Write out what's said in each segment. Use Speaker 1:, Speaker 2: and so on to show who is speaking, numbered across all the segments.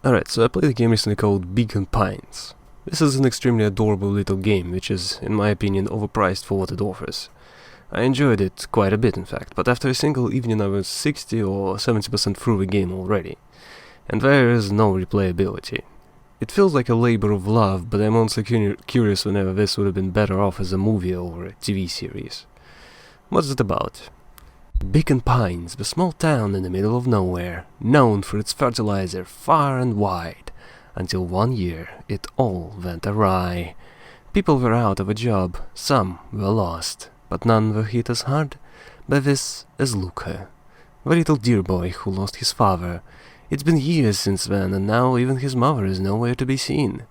Speaker 1: Alright, so I played a game recently called Beacon Pines. This is an extremely adorable little game, which is, in my opinion, overpriced for what it offers. I enjoyed it quite a bit, in fact, but after a single evening I was 60 or 70% through the game already. And there is no replayability. It feels like a labor of love, but I'm honestly curious whenever this would have been better off as a movie or a TV series. What's it about? Beacon Pines, the small town in the middle of nowhere, known for its fertilizer far and wide, until one year it all went awry. People were out of a job, some were lost, but none were hit as hard by this as Luca, the little deer boy who lost his father. It's been years since then, and now even his mother is nowhere to be seen.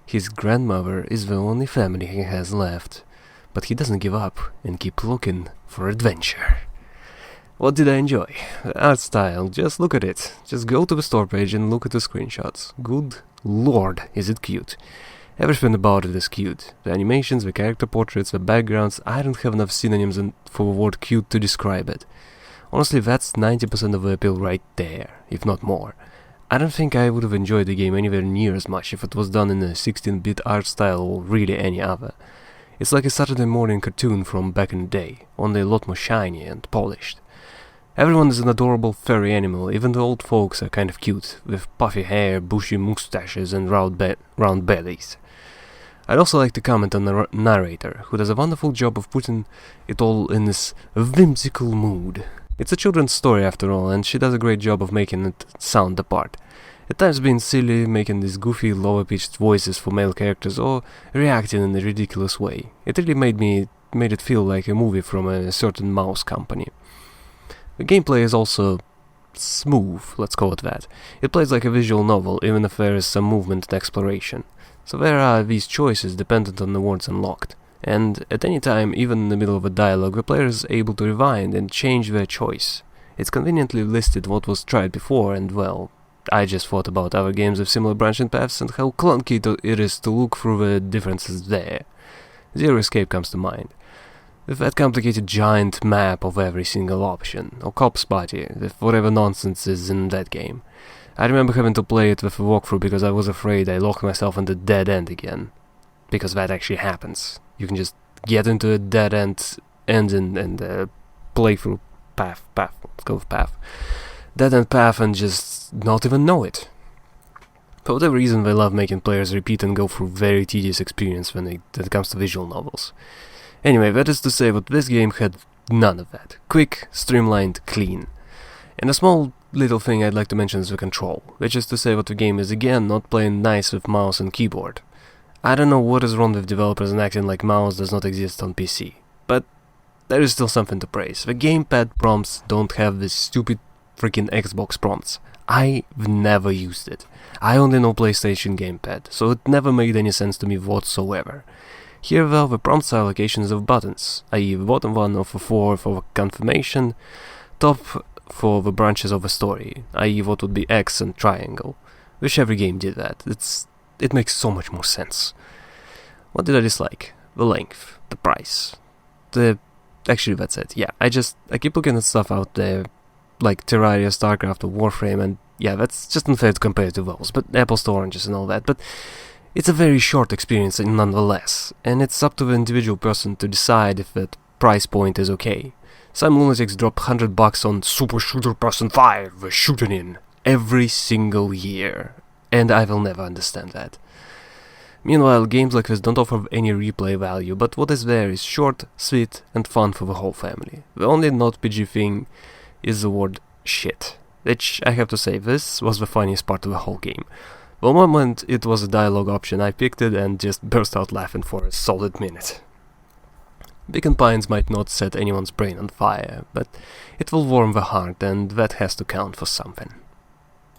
Speaker 1: His grandmother is the only family he has left, but he doesn't give up and keep looking for adventure. What did I enjoy? The art style, just look at it. Just go to the store page and look at the screenshots. Good lord, is it cute. Everything about it is cute. The animations, the character portraits, the backgrounds, I don't have enough synonyms for the word cute to describe it. Honestly, that's 90% of the appeal right there, if not more. I don't think I would have enjoyed the game anywhere near as much if it was done in a 16-bit art style or really any other. It's like a Saturday morning cartoon from back in the day, only a lot more shiny and polished. Everyone is an adorable furry animal, even the old folks are kind of cute, with puffy hair, bushy mustaches and round bellies. I'd also like to comment on the narrator, who does a wonderful job of putting it all in this whimsical mood. It's a children's story after all, and she does a great job of making it sound the part. At times being silly, making these goofy, lower-pitched voices for male characters, or reacting in a ridiculous way. It really made it feel like a movie from a certain mouse company. The gameplay is also smooth, let's call it that. It plays like a visual novel, even if there is some movement and exploration. So there are these choices dependent on the words unlocked. And at any time, even in the middle of a dialogue, the player is able to rewind and change their choice. It's conveniently listed what was tried before, and well, I just thought about other games with similar branching paths and how clunky it is to look through the differences there. Zero Escape comes to mind. With that complicated giant map of every single option, or Cop's Party, with whatever nonsense is in that game. I remember having to play it with a walkthrough because I was afraid I locked myself in the dead end again. Because that actually happens. You can just get into a dead end in the playthrough path, let's go with path. Dead end path and just not even know it. For whatever reason, they love making players repeat and go through very tedious experience when it comes to visual novels. Anyway, that is to say that this game had none of that. Quick, streamlined, clean. And a small little thing I'd like to mention is the control, which is to say that the game is again not playing nice with mouse and keyboard. I don't know what is wrong with developers and acting like mouse does not exist on PC, but there is still something to praise. The gamepad prompts don't have this stupid freaking Xbox prompts. I've never used it. I only know PlayStation gamepad, so it never made any sense to me whatsoever. Here though, the prompts are allocations of buttons, i.e. the bottom one of the four for confirmation, top for the branches of a story, i.e. what would be X and triangle. Wish every game did that. It makes so much more sense. What did I dislike? The length, the price, actually that's it. Yeah, I keep looking at stuff out there, like Terraria, StarCraft or Warframe, and yeah, that's just unfair to compare to those, but apples to oranges and all that, but it's a very short experience nonetheless, and it's up to the individual person to decide if that price point is okay. Some lunatics drop $100 on Super Shooter Person 5 we're shooting in every single year, and I will never understand that. Meanwhile, games like this don't offer any replay value, but what is there is short, sweet, and fun for the whole family. The only not PG thing is the word shit, which I have to say, this was the funniest part of the whole game. The moment it was a dialogue option, I picked it and just burst out laughing for a solid minute. Beacon Pines might not set anyone's brain on fire, but it will warm the heart, and that has to count for something.